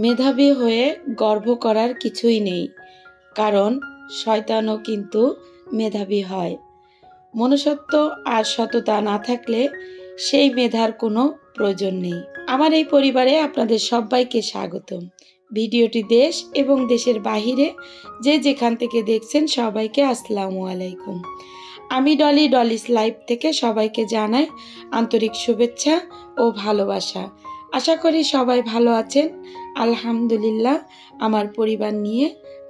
মেধাবী হয়ে গর্ব করার কিছুই নেই, কারণ শয়তানও কিন্তু মেধাবী হয়। মনুষ্যত্ব আর সততা না থাকলে সেই মেধার কোনো প্রয়োজন নেই। আমার এই পরিবারে আপনাদের সবাইকে স্বাগতম। ভিডিওটি দেশ এবং দেশের বাহিরে যে যেখান থেকে দেখছেন সবাইকে আসসালামু আলাইকুম। আমি ডলিস লাইভ থেকে সবাইকে জানাই আন্তরিক শুভেচ্ছা ও ভালোবাসা। আশা করি সবাই ভালো আছেন। আলহামদুলিল্লাহ, আমার পরিবার নিয়ে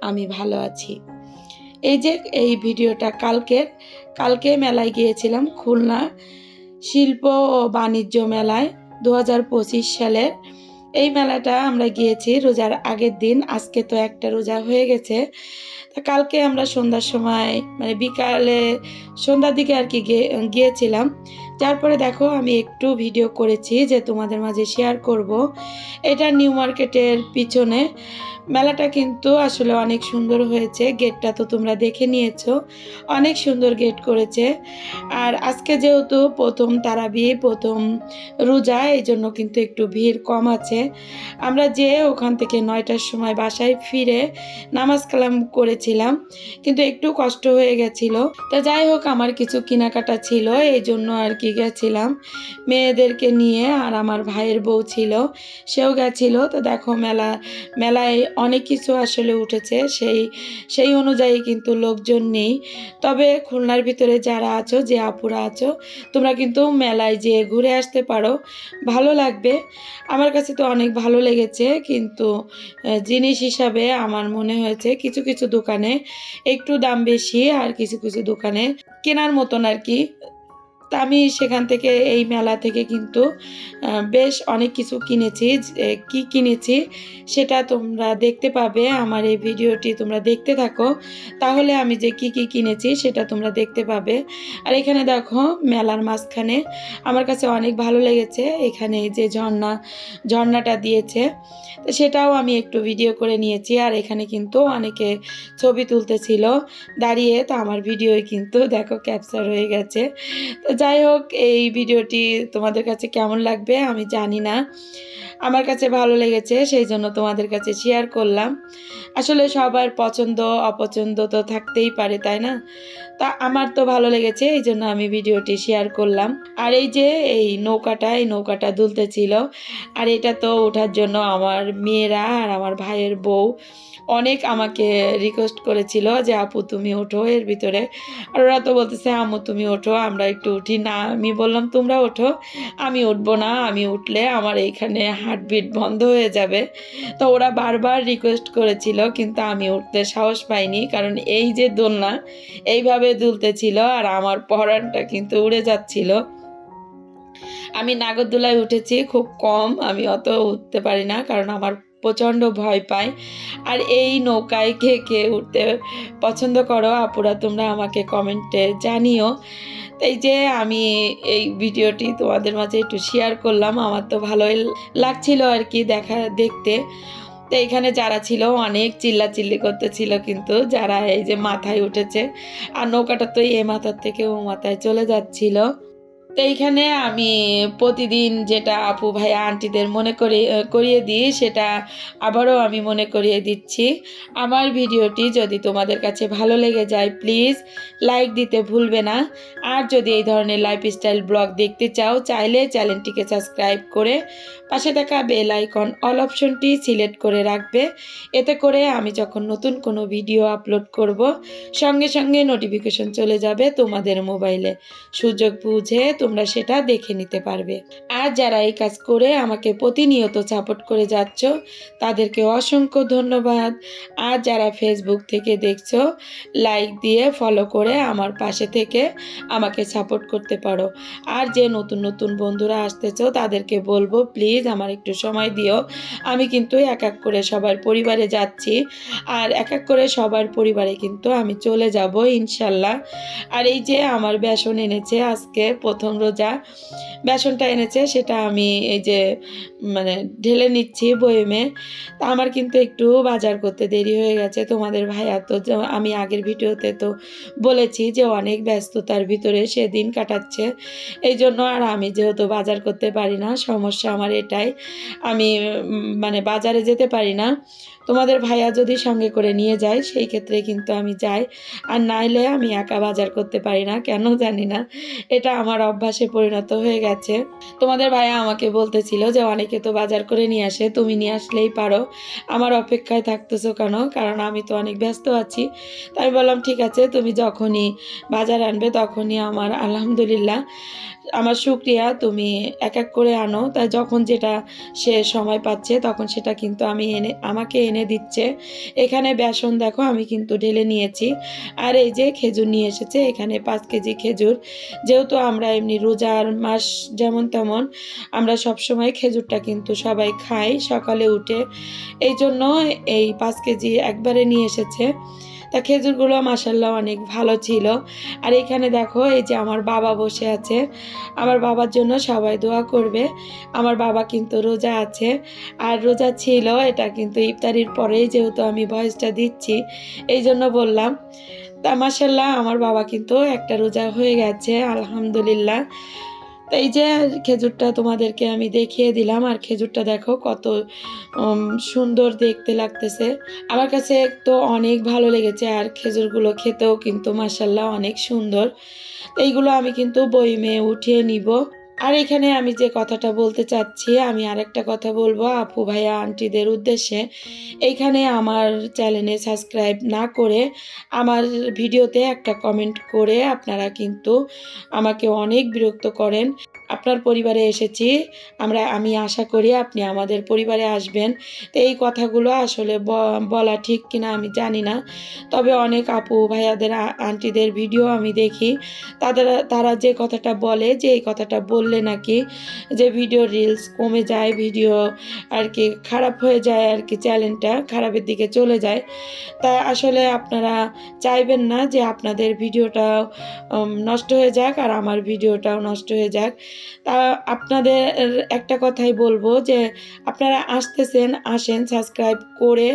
আমি ভালো আছি। এই যে এই ভিডিওটা কালকে মেলায় গিয়েছিলাম, খুলনা শিল্প ও বাণিজ্য মেলায় 2025 সালের এই মেলাটা আমরা গিয়েছি রোজার আগের দিন। আজকে তো একটা রোজা হয়ে গেছে। কালকে আমরা সন্ধ্যার সময় বিকালে সন্ধ্যার দিকে আর কি গিয়েছিলাম। যার পরে দেখো আমি একটু ভিডিও করেছি যে তোমাদের মাঝে শেয়ার করব। এটা নিউ মার্কেটের পিছনে মেলাটা কিন্তু আসলে অনেক সুন্দর হয়েছে। গেটটা তো তোমরা দেখে নিয়েছো, অনেক সুন্দর গেট করেছে। আর আজকে যেহেতু প্রথম তারাবি, প্রথম রোজা, এই জন্য কিন্তু একটু ভিড় কম আছে। আমরা ওখান থেকে 9টার সময় বাসায় ফিরে নামাজ কালাম করেছিলাম, কিন্তু একটু কষ্ট হয়ে গেছিল। তো যাই হোক, আমার কিছু কেনাকাটা ছিল, এই জন্য আর কি গেছিলাম মেয়েদেরকে নিয়ে। আর আমার ভাইয়ের বউ ছিল, সেও গেছিল। তো দেখো মেলায় অনেক কিছু আসলে উঠেছে, সেই অনুযায়ী কিন্তু লোকজন নেই। তবে খুলনার ভিতরে যারা আছো, যে আপুরা আছো, তোমরা কিন্তু মেলায় যেয়ে ঘুরে আসতে পারো, ভালো লাগবে। আমার কাছে তো অনেক ভালো লেগেছে, কিন্তু জিনিস হিসাবে আমার মনে হয়েছে কিছু কিছু দোকানে একটু দাম বেশি, আর কিছু কিছু দোকানে কেনার মতন আর কি। তা আমি সেখান থেকে, এই মেলা থেকে কিন্তু বেশ অনেক কিছু কিনেছি। কি কিনেছি সেটা তোমরা দেখতে পাবে। আমার এই ভিডিওটি তোমরা দেখতে থাকো, তাহলে আমি যে কি কিনেছি সেটা তোমরা দেখতে পাবে। আর এখানে দেখো মেলার মাঝখানে আমার কাছে অনেক ভালো লেগেছে, এখানে যে ঝর্ণাটা দিয়েছে, তো সেটাও আমি একটু ভিডিও করে নিয়েছি। আর এখানে কিন্তু অনেকে ছবি তুলতেছিল দাঁড়িয়ে, তো আমার ভিডিওই কিন্তু দেখো ক্যাপচার হয়ে গেছে। তো যাই হোক, এই ভিডিওটি তোমাদের কাছে কেমন লাগবে আমি জানি না, আমার কাছে ভালো লেগেছে সেই জন্য তোমাদের কাছে শেয়ার করলাম। আসলে সবার পছন্দ অপছন্দ তো থাকতেই পারে, তাই না? তা আমার তো ভালো লেগেছে, এই জন্য আমি ভিডিওটি শেয়ার করলাম। আর এই নৌকাটা দুলতেছিল। আর এটা তো ওঠার জন্য আমার মেয়েরা আর আমার ভাইয়ের বউ অনেক আমাকে রিকোয়েস্ট করেছিল যে আপু তুমি ওঠো এর ভিতরে। আর ওরা তো বলতেছে আম্মু তুমি ওঠো, আমরা একটু উঠি না। আমি বললাম তোমরা ওঠো, আমি উঠবো না, আমি উঠলে আমার এইখানে হার্টবিট বন্ধ হয়ে যাবে। তো ওরা বারবার রিকোয়েস্ট করেছিল, কিন্তু আমি উঠতে সাহস পাইনি, কারণ এই যে দোলনা এইভাবে দুলতেছিল আর আমার পরানটা কিন্তু উড়ে যাচ্ছিল। আমি নাগরদোলায় উঠেছি খুব কম, আমি অত উঠতে পারি না, কারণ আমার প্রচণ্ড ভয় পাই। আর এই নৌকায় কে কে উঠতে পছন্দ করো আপুরা, তোমরা আমাকে কমেন্টে জানিও। তাই যে আমি এই ভিডিওটি তোমাদের মাঝে একটু শেয়ার করলাম, আমার তো ভালোই লাগছিল আর কি দেখতে। তো এখানে যারা ছিল অনেক চিল্লাচিল্লি করতেছিল, কিন্তু যারা এই যে মাথায় উঠেছে, আর নৌকাটা তো এ মাথার থেকে ও মাথায় চলে যাচ্ছিল। তো এইখানে আমি প্রতিদিন যেটা আপু ভাইয়া আন্টিদের করিয়ে দিই, সেটা আবারও আমি মনে করিয়ে দিচ্ছি। আমার ভিডিওটি যদি তোমাদের কাছে ভালো লেগে যায় প্লিজ লাইক দিতে ভুলবে না। আর যদি এই ধরনের লাইফস্টাইল ব্লগ দেখতে চাইলে চ্যানেলটিকে সাবস্ক্রাইব করে পাশে থাকা বেল আইকন অল অপশনটি সিলেক্ট করে রাখবে। এতে করে আমি যখন নতুন কোনো ভিডিও আপলোড করব, সঙ্গে সঙ্গে নোটিফিকেশন চলে যাবে তোমাদের মোবাইলে। সুযোগ বুঝে তোমরা সেটা দেখে নিতে পারবে। আর যারা এই কাজ করে আমাকে প্রতিনিয়ত সাপোর্ট করে যাচ্ছ, তাদেরকে অসংখ্য ধন্যবাদ। আর যারা ফেসবুক থেকে দেখছো, লাইক দিয়ে ফলো করে আমার পাশে থেকে আমাকে সাপোর্ট করতে পারো। আর যে নতুন নতুন বন্ধুরা আসতেছো, তাদেরকে বলবো প্লিজ আমার একটু সময় দিও। আমি কিন্তু এক এক করে সবার পরিবারে যাচ্ছি, আর এক এক করে সবার পরিবারে কিন্তু আমি চলে যাব ইনশাল্লাহ। আর এই যে আমার বেসন এনেছে আজকে প্রথম প্রথম রোজা বেসনটা এনেছে সেটা আমি এই যে মানে ঢেলে নিচ্ছি বয়মে। তা আমার কিন্তু একটু বাজার করতে দেরি হয়ে গেছে। তোমাদের ভাইয়া তো আমি আগের ভিডিওতে তো বলেছি যে অনেক ব্যস্ততার ভিতরে সে দিন কাটাচ্ছে, এই জন্য আর আমি যেহেতু বাজার করতে পারি না, সমস্যা আমার এটাই, আমি মানে বাজারে যেতে পারি না। তোমাদের ভাইয়া যদি সঙ্গে করে নিয়ে যায় সেই ক্ষেত্রে কিন্তু আমি যাই, আর নাইলে আমি একা বাজার করতে পারি না, কেন জানি না, এটা আমার অভ্যাসে পরিণত হয়ে গেছে। তোমাদের ভাইয়া আমাকে বলতেছিল যে অনেকে তো বাজার করে নিয়ে আসে, তুমি নিয়ে আসলেই পারো, আমার অপেক্ষায় থাকতেছো কেন, কারণ আমি তো অনেক ব্যস্ত আছি। তাই বললাম ঠিক আছে, তুমি যখনই বাজার আনবে তখনই আমার আলহামদুলিল্লাহ, আমার শুকরিয়া, তুমি এক এক করে আনো। তাই যখন যেটা সে সময় পাচ্ছে তখন সেটা কিন্তু আমাকে এনে দিচ্ছে। এখানে বেসন দেখো আমি কিন্তু ঢেলে নিয়েছি, আর এই যে খেজুর নিয়ে এসেছে, এখানে 5 কেজি খেজুর। যেহেতু আমরা এমনি রোজার মাস যেমন তেমন আমরা সবসময় খেজুরটা কিন্তু সবাই খাই সকালে উঠে, এই জন্য এই 5 কেজি একবারে নিয়ে এসেছে। তা খেজুরগুলো মাশাল্লাহ অনেক ভালো ছিল। আর এখানে দেখো এই যে আমার বাবা বসে আছে, আমার বাবার জন্য সবাই দোয়া করবে। আমার বাবা কিন্তু রোজা আছে, আর রোজা ছিল, এটা কিন্তু ইফতারির পরেই যেহেতু আমি ভয়েসটা দিচ্ছি এই জন্য বললাম। তা মাশাল্লাহ আমার বাবা কিন্তু একটা রোজা হয়ে গেছে আলহামদুলিল্লাহ। তো এই যে খেজুরটা তোমাদেরকে আমি দেখিয়ে দিলাম, আর খেজুরটা দেখো কত সুন্দর দেখতে লাগতেছে, আমার কাছে তো অনেক ভালো লেগেছে। আর খেজুরগুলো খেতেও কিন্তু মাশাল্লাহ অনেক সুন্দর। তো এইগুলো আমি কিন্তু বয়মে উঠিয়ে নিব। আর এখানে আমি যে কথাটা বলতে চাচ্ছি, আমি আরেকটা কথা বলবো আপু ভাইয়া আন্টিদের উদ্দেশ্যে। এইখানে আমার চ্যানেলে সাবস্ক্রাইব না করে আমার ভিডিওতে একটা কমেন্ট করে আপনারা কিন্তু আমাকে অনেক বিরক্ত করেন। আপনার পরিবারে এসেছি আমি আশা করি আপনি আমাদের পরিবারে আসবেন। তো এই কথাগুলো আসলে বলা ঠিক কিনা আমি জানি না, তবে অনেক আপু ভাইয়াদের আন্টিদের ভিডিও আমি দেখি, তারা যে কথাটা বলে যে এই কথাটা বললে নাকি যে ভিডিও রিলস কমে যায়, ভিডিও আর কি খারাপ হয়ে যায়, আর কি চ্যানেলটা খারাপের দিকে চলে যায়। তা আসলে আপনারা চাইবেন না যে আপনাদের ভিডিওটা নষ্ট হয়ে যাক আর আমার ভিডিওটাও নষ্ট হয়ে যাক। তা আপনাদের একটা কথাই বলবো যে আপনারা আসেন সাবস্ক্রাইব করে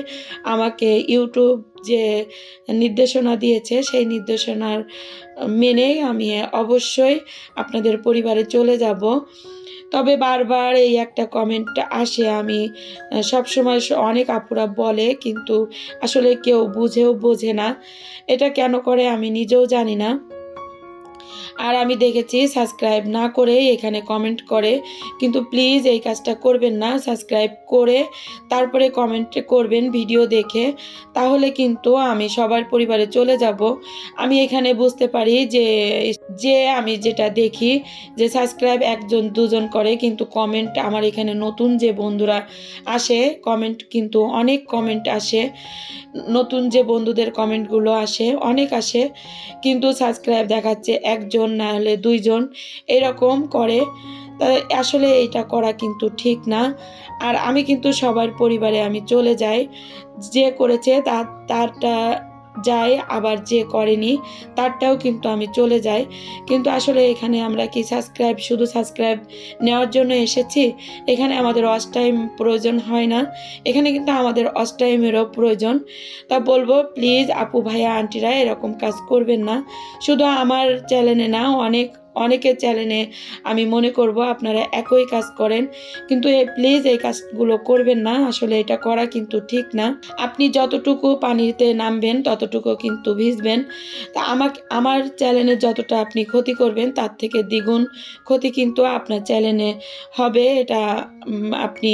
আমাকে ইউটিউব যে নির্দেশনা দিয়েছে সেই নির্দেশনার মেনে আমি অবশ্যই আপনাদের পরিবারে চলে যাব। তবে বারবার এই একটা কমেন্ট আসে, আমি সবসময় অনেক আপুরা বলে কিন্তু আসলে কেউ বোঝে না, এটা কেন করে আমি নিজেও জানি না। আর আমি দেখেছি সাবস্ক্রাইব না করে এখানে কমেন্ট করে, কিন্তু প্লিজ এই কাজটা করবেন না, সাবস্ক্রাইব করে তারপরে কমেন্ট করবেন ভিডিও দেখে, তাহলে কিন্তু আমি সবার পরিবারে চলে যাব। আমি এখানে বুঝতে পারি যে আমি যেটা দেখি যে সাবস্ক্রাইব 1-2 জন করে, কিন্তু কমেন্ট আমার এখানে নতুন যে বন্ধুরা আসে কমেন্ট কিন্তু অনেক কমেন্ট আসে, নতুন যে বন্ধুদের কমেন্টগুলো আসে অনেক আসে, কিন্তু সাবস্ক্রাইব দেখাচ্ছে 1 জন না হলে 2 জন এরকম করে। তা আসলে এটা করা কিন্তু ঠিক না। আর আমি কিন্তু সবার পরিবারে আমি চলে যাই, যে করেছে তারটা যাই, আবার যে করেনি তারটাও কিন্তু আমি চলে যাই। কিন্তু আসলে এখানে আমরা কি শুধু সাবস্ক্রাইব নেওয়ার জন্য এসেছি? এখানে আমাদের ওয়াচ টাইম প্রয়োজন হয় না, এখানে কিন্তু আমাদের ওয়াচ টাইমেরও প্রয়োজন। তা বলবো প্লিজ আপু ভাইয়া আন্টিরা এরকম কাজ করবেন না, শুধু আমার চ্যানেলে না অনেকের চ্যানেলে আমি মনে করব আপনারা একই কাজ করেন, কিন্তু প্লিজ এই কাজগুলো করবেন না, আসলে এটা করা কিন্তু ঠিক না। আপনি যতটুকু পানিতে নামবেন ততটুকু কিন্তু ভিজবেন। তা আমার চ্যানেলে যতটা আপনি ক্ষতি করবেন তার থেকে দ্বিগুণ ক্ষতি কিন্তু আপনার চ্যানেলে হবে, এটা আপনি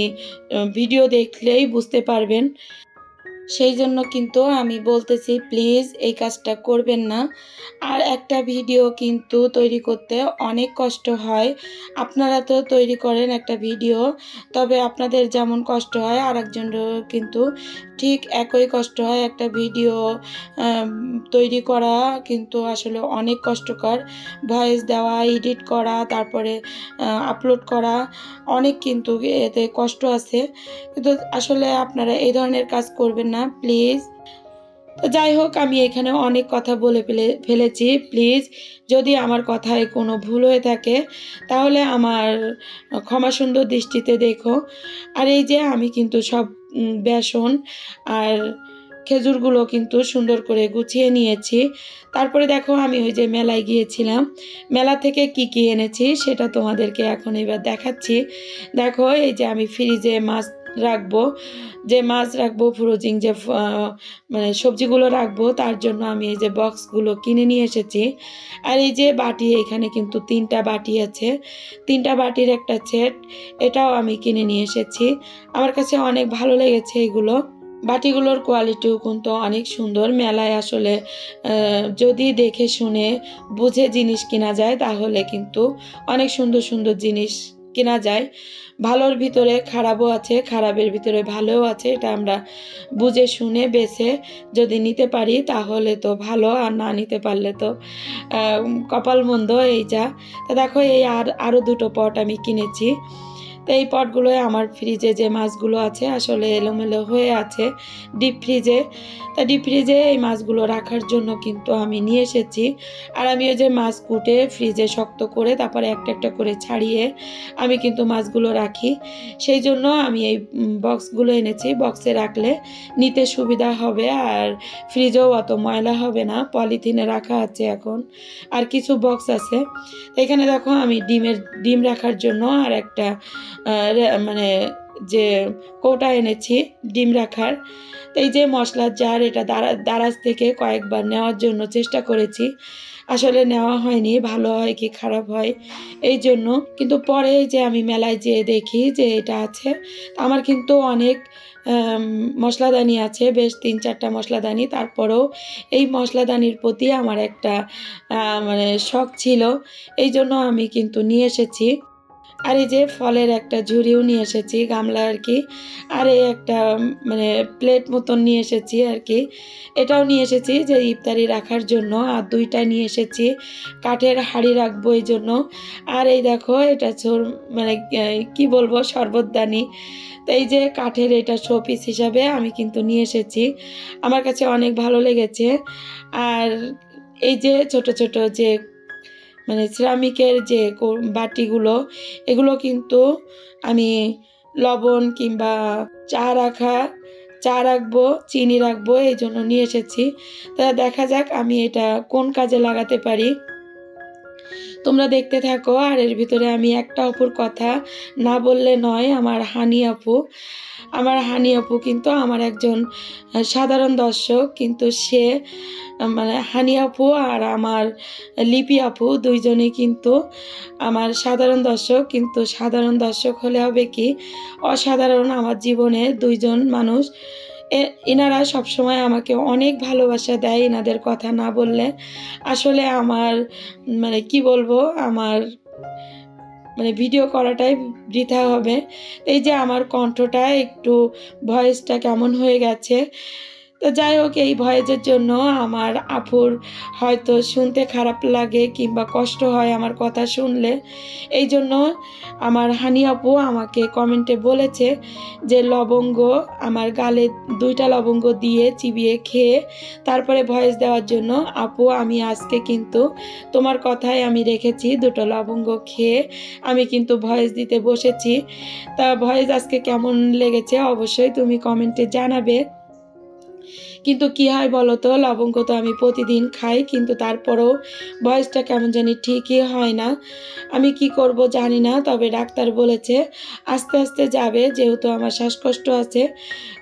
ভিডিও দেখলেই বুঝতে পারবেন। সেই জন্য কিন্তু আমি বলতেছি প্লিজ এই কাজটা করবেন না। আর একটা ভিডিও কিন্তু তৈরি করতে অনেক কষ্ট হয়, আপনারা তো তৈরি করেন একটা ভিডিও, তবে আপনাদের যেমন কষ্ট হয় আরেকজনেরও কিন্তু ঠিক একই কষ্ট হয়। একটা ভিডিও তৈরি করা কিন্তু আসলে অনেক কষ্টকর, ভয়েস দেওয়া, এডিট করা, তারপরে আপলোড করা, অনেক কিন্তু এতে কষ্ট আছে। কিন্তু আসলে আপনারা এই ধরনের কাজ করবেন না প্লিজ। তো যাই হোক, আমি এখানে অনেক কথা বলে ফেলেছি। প্লিজ যদি আমার কথায় কোনো ভুল হয়ে থাকে তাহলে আমার ক্ষমা সুন্দর দৃষ্টিতে দেখো। আর এই যে আমি কিন্তু সব বেসন আর খেজুরগুলো কিন্তু সুন্দর করে গুছিয়ে নিয়েছি। তারপরে দেখো আমি ওই যে মেলায় গিয়েছিলাম, মেলা থেকে কি কি এনেছি সেটা তোমাদেরকে এখন এবার দেখাচ্ছি। দেখো এই যে আমি ফ্রিজে মাছ রাখবো, ফ্রোজিং যে মানে সবজিগুলো রাখবো, তার জন্য আমি এই যে বক্সগুলো কিনে নিয়ে এসেছি। আর এই যে বাটি, এখানে কিন্তু 3টা বাটি আছে, 3টা বাটির একটা সেট, এটাও আমি কিনে নিয়ে এসেছি। আমার কাছে অনেক ভালো লেগেছে এগুলো। বাটিগুলোর কোয়ালিটিও কিন্তু অনেক সুন্দর। মেলায় আসলে যদি দেখে শুনে বুঝে জিনিস কেনা যায় তাহলে কিন্তু অনেক সুন্দর সুন্দর জিনিস কেনা যায়। ভালোর ভিতরে খারাপও আছে, খারাপের ভিতরে ভালোও আছে। এটা আমরা বুঝে শুনে বেছে যদি নিতে পারি তাহলে তো ভালো, আর না নিতে পারলে তো কপাল মন্দ। এই যা, তা দেখো এই আরও 2টো পট আমি কিনেছি। তো এই পটগুলোয় আমার ফ্রিজে যে মাছগুলো আছে আসলে এলোমেলো হয়ে আছে ডিপ ফ্রিজে। তা ডিপ ফ্রিজে এই মাছগুলো রাখার জন্য কিন্তু আমি নিয়ে এসেছি। আর আমি ওই যে মাছ কুটে ফ্রিজে শক্ত করে তারপরে একটা একটা করে ছাড়িয়ে আমি কিন্তু মাছগুলো রাখি। সেই জন্য আমি এই বক্সগুলো এনেছি। বক্সে রাখলে নিতে সুবিধা হবে, আর ফ্রিজেও অত ময়লা হবে না। পলিথিনে রাখা আছে এখন, আর কিছু বক্স আছে। এখানে দেখো আমি ডিম রাখার জন্য আর একটা মানে যে কৌটা এনেছি ডিম রাখার। তো এই যে মশলার জার, এটা দারাজ থেকে কয়েকবার নেওয়ার জন্য চেষ্টা করেছি, আসলে নেওয়া হয়নি। ভালো হয় কি খারাপ হয় এই জন্য, কিন্তু পরে যে আমি মেলায় যেয়ে দেখি যে এটা আছে। আমার কিন্তু অনেক মশলাদানি আছে, বেশ 3-4টা মশলাদানি। তারপরেও এই মশলাদানির প্রতি আমার একটা মানে শখ ছিল, এই জন্য আমি কিন্তু নিয়ে এসেছি। আর এই যে ফলের একটা ঝুড়িও নিয়ে এসেছি, গামলা আর কি। আর এই একটা মানে প্লেট মতন নিয়ে এসেছি আর কি, এটাও নিয়ে এসেছি যে ইফতারি রাখার জন্য। আর 2টা নিয়ে এসেছি কাঠের হাঁড়ি রাখবো এই জন্য। আর এই দেখো এটা মানে কি বলবো, শরবতদানি। তো এই যে কাঠের এটা শোপিস হিসাবে আমি কিন্তু নিয়ে এসেছি, আমার কাছে অনেক ভালো লেগেছে। আর এই যে ছোট ছোট যে মানে সিরামিকের যে বাটিগুলো, এগুলো কিন্তু আমি লবণ কিংবা চা রাখবো, চিনি রাখবো, এই জন্য নিয়ে এসেছি। তা দেখা যাক আমি এটা কোন কাজে লাগাতে পারি, তোমরা দেখতে থাকো। আর এর ভিতরে আমি একটা অপুর কথা না বললে নয়। আমার হানি আপু কিন্তু আমার একজন সাধারণ দর্শক, কিন্তু সে মানে হানি আপু আর আমার লিপি আপু দুইজনেই কিন্তু আমার সাধারণ দর্শক। কিন্তু সাধারণ দর্শক হলে হবে কি, অসাধারণ আমার জীবনে 2জন মানুষ। এনারা সবসময় আমাকে অনেক ভালোবাসা দেয়, এনাদের কথা না বললে আসলে আমার মানে কি বলবো, আমার মানে ভিডিও করাটাই বৃথা হবে। এই যে আমার কণ্ঠটা একটু, ভয়েসটা কেমন হয়ে গেছে। তো যাই হোক, এই ভয়েসের জন্য আমার আপুর হয়তো শুনতে খারাপ লাগে কিংবা কষ্ট হয় আমার কথা শুনলে। এই জন্য আমার হানি আপু আমাকে কমেন্টে বলেছে যে লবঙ্গ, আমার গালে 2টা লবঙ্গ দিয়ে চিবিয়ে খেয়ে তারপরে ভয়েস দেওয়ার জন্য। আপু আমি আজকে কিন্তু তোমার কথায় আমি রেখেছি, 2টো লবঙ্গ খেয়ে আমি কিন্তু ভয়েস দিতে বসেছি। তা ভয়েস আজকে কেমন লেগেছে অবশ্যই তুমি কমেন্টে জানাবে। কিন্তু কি হয় বলো তো, লবঙ্গ তো আমি প্রতিদিন খাই, কিন্তু তারপরেও ভয়েসটা কেমন জানি ঠিকই হয় না। আমি কি করব জানি না, তবে ডাক্তার বলেছে আস্তে আস্তে যাবে, যেহেতু আমার শ্বাসকষ্ট আছে,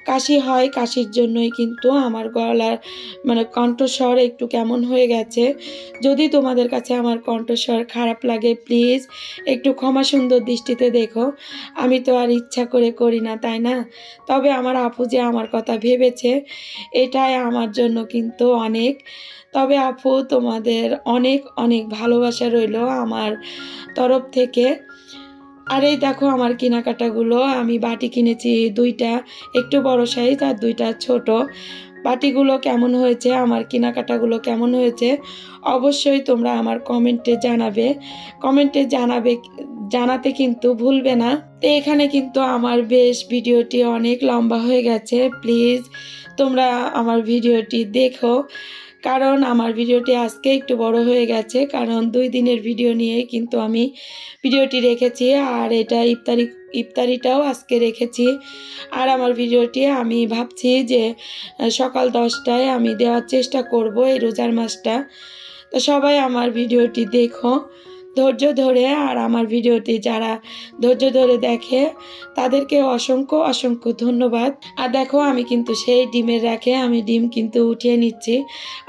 কাশি হয়, কাশির জন্যই কিন্তু আমার গলার মানে কণ্ঠস্বর একটু কেমন হয়ে গেছে। যদি তোমাদের কাছে আমার কণ্ঠস্বর খারাপ লাগে প্লিজ একটু ক্ষমা সুন্দর দৃষ্টিতে দেখো। আমি তো আর ইচ্ছা করে করি না, তাই না? তবে আমার আপু যে আমার কথা ভেবেছে এটাই আমার জন্য কিন্তু অনেক। তবে আপু তোমাদের অনেক অনেক ভালোবাসা রইল আমার তরফ থেকে। আর এই দেখো আমার কেনাকাটাগুলো, আমি বাটি কিনেছি 2টা, একটু বড় সাইজ আর 2টা ছোট। বাটিগুলো কেমন হয়েছে, আমার কেনাকাটাগুলো কেমন হয়েছে অবশ্যই তোমরা আমার কমেন্টে জানাতে কিন্তু ভুলবে না। তো এখানে কিন্তু আমার বেশ ভিডিওটি অনেক লম্বা হয়ে গেছে, প্লিজ তোমরা আমার ভিডিওটি দেখো, কারণ আমার ভিডিওটি আজকে একটু বড় হয়ে গেছে, কারণ 2 দিনের ভিডিও নিয়ে কিন্তু আমি ভিডিওটি রেখেছি। আর এটা ইফতারিটাও আজকে রেখেছি। আর আমার ভিডিওটি আমি ভাবছি যে সকাল 10টায় আমি দেওয়ার চেষ্টা করব এই রোজার মাসটা। তো সবাই আমার ভিডিওটি দেখো ধৈর্য ধরে। আর আমার ভিডিওটি যারা ধৈর্য ধরে দেখে তাদেরকে অসংখ্য অসংখ্য ধন্যবাদ। আর দেখো আমি কিন্তু সেই ডিমের রাখে আমি ডিম কিন্তু উঠিয়ে নিচ্ছি।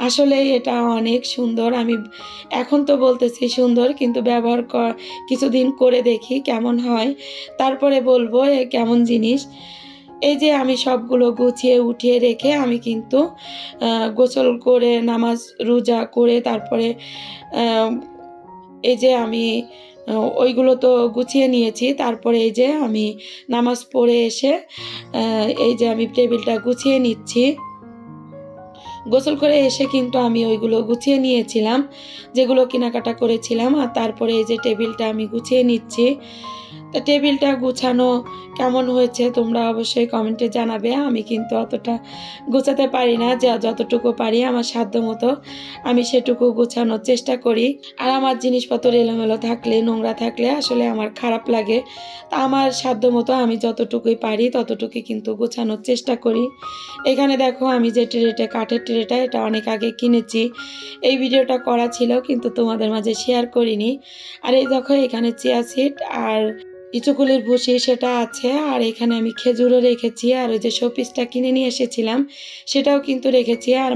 আসলে এটা অনেক সুন্দর। আমি এখন তো বলতেছি সুন্দর, কিন্তু ব্যবহার কিছুদিন করে দেখি কেমন হয়, তারপরে বলবো এ কেমন জিনিস। এই যে আমি সবগুলো গুছিয়ে উঠিয়ে রেখে আমি কিন্তু গোসল করে নামাজ রোজা করে তারপরে এই যে আমি ওইগুলো তো গুছিয়ে নিয়েছি। তারপরে এই যে আমি নামাজ পড়ে এসে এই যে আমি টেবিলটা গুছিয়ে নিচ্ছি। গোসল করে এসে কিন্তু আমি ওইগুলো গুছিয়ে নিয়েছিলাম যেগুলো কেনাকাটা করেছিলাম। আর তারপরে এই যে টেবিলটা আমি গুছিয়ে নিচ্ছি। তা টেবিলটা গুছানো কেমন হয়েছে তোমরা অবশ্যই কমেন্টে জানাবে। আমি কিন্তু অতটা গুছাতে পারি না, যতটুকু পারি আমার সাধ্য মতো আমি সেটুকু গুছানোর চেষ্টা করি। আর আমার জিনিসপত্র এলোমেলো থাকলে, নোংরা থাকলে আসলে আমার খারাপ লাগে। তা আমার সাধ্য মতো আমি যতটুকুই পারি ততটুকুই কিন্তু গোছানোর চেষ্টা করি। এখানে দেখো আমি যে ট্রেটা, কাঠের ট্রেটা, এটা অনেক আগে কিনেছি। এই ভিডিওটা করা ছিল কিন্তু তোমাদের মাঝে শেয়ার করিনি। আর এই দেখো এখানে চিয়া সিড আর ইচুকুলির ভুসি সেটা আছে। আর এখানে আমি খেজুরও রেখেছি। আর ওই যে শোপিসটা কিনে নিয়ে এসেছিলাম সেটাও কিন্তু রেখেছি। আর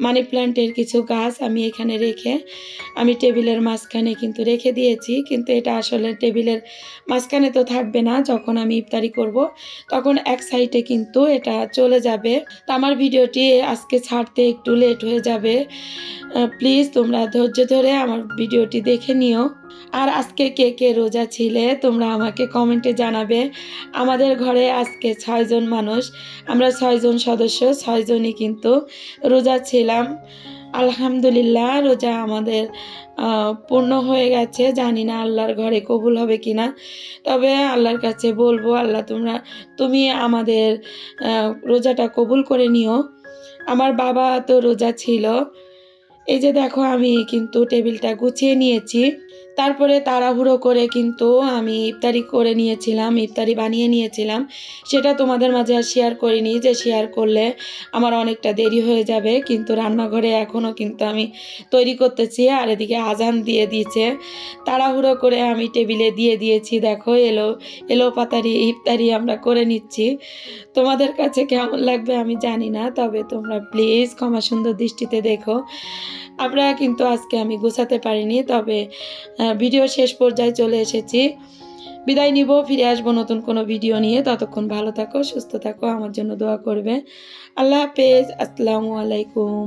মানি প্ল্যান্টের কিছু গাছ আমি এখানে রেখে আমি টেবিলের মাঝখানে কিন্তু রেখে দিয়েছি। কিন্তু এটা আসলে টেবিলের মাঝখানে তো থাকবে না, যখন আমি ইফতারি করব তখন এক সাইডে কিন্তু এটা চলে যাবে। তো আমার ভিডিওটি আজকে ছাড়তে একটু লেট হয়ে যাবে। প্লিজ তোমরা ধৈর্য ধরে আমার ভিডিওটি দেখে নিও। আর আজকে কে কে রোজা ছিলে তোমরা আমাকে কমেন্টে জানাবে। আমাদের ঘরে আজকে 6 জন মানুষ, আমরা 6 জন সদস্য, 6 জনই কিন্তু রোজা ছিলাম। আলহামদুলিল্লাহ রোজা আমাদের পূর্ণ হয়ে গেছে। জানি না আল্লাহর ঘরে কবুল হবে কি না, তবে আল্লাহর কাছে বলবো আল্লাহ তুমি আমাদের রোজাটা কবুল করে নিও। আমার বাবা তো রোজা ছিল। এই যে দেখো আমি কিন্তু টেবিলটা গুছিয়ে নিয়েছি। তারপরে তাড়াহুড়ো করে কিন্তু আমি ইফতারি করে নিয়েছিলাম, ইফতারি বানিয়ে নিয়েছিলাম। সেটা তোমাদের মাঝে আর শেয়ার করিনি, যে শেয়ার করলে আমার অনেকটা দেরি হয়ে যাবে। কিন্তু রান্নাঘরে এখনও কিন্তু আমি তৈরি করতেছি। আর এদিকে আজান দিয়ে দিয়েছে। তাড়াহুড়ো করে আমি টেবিলে দিয়ে দিয়েছি। দেখো এলো পাতারি ইফতারি আমরা করে নিচ্ছি। তোমাদের কাছে কেমন লাগবে আমি জানি না, তবে তোমরা প্লিজ ক্ষমা সুন্দর দৃষ্টিতে দেখো। আমরা কিন্তু আজকে আমি গোছাতে পারিনি, তবে ভিডিও শেষ পর্যায়ে চলে এসেছি। বিদায় নিব, ফিরে আসবো নতুন কোনো ভিডিও নিয়ে। ততক্ষণ ভালো থাকো, সুস্থ থাকো, আমার জন্য দোয়া করবে। আল্লাহ হাফেজ, আসসালামু আলাইকুম।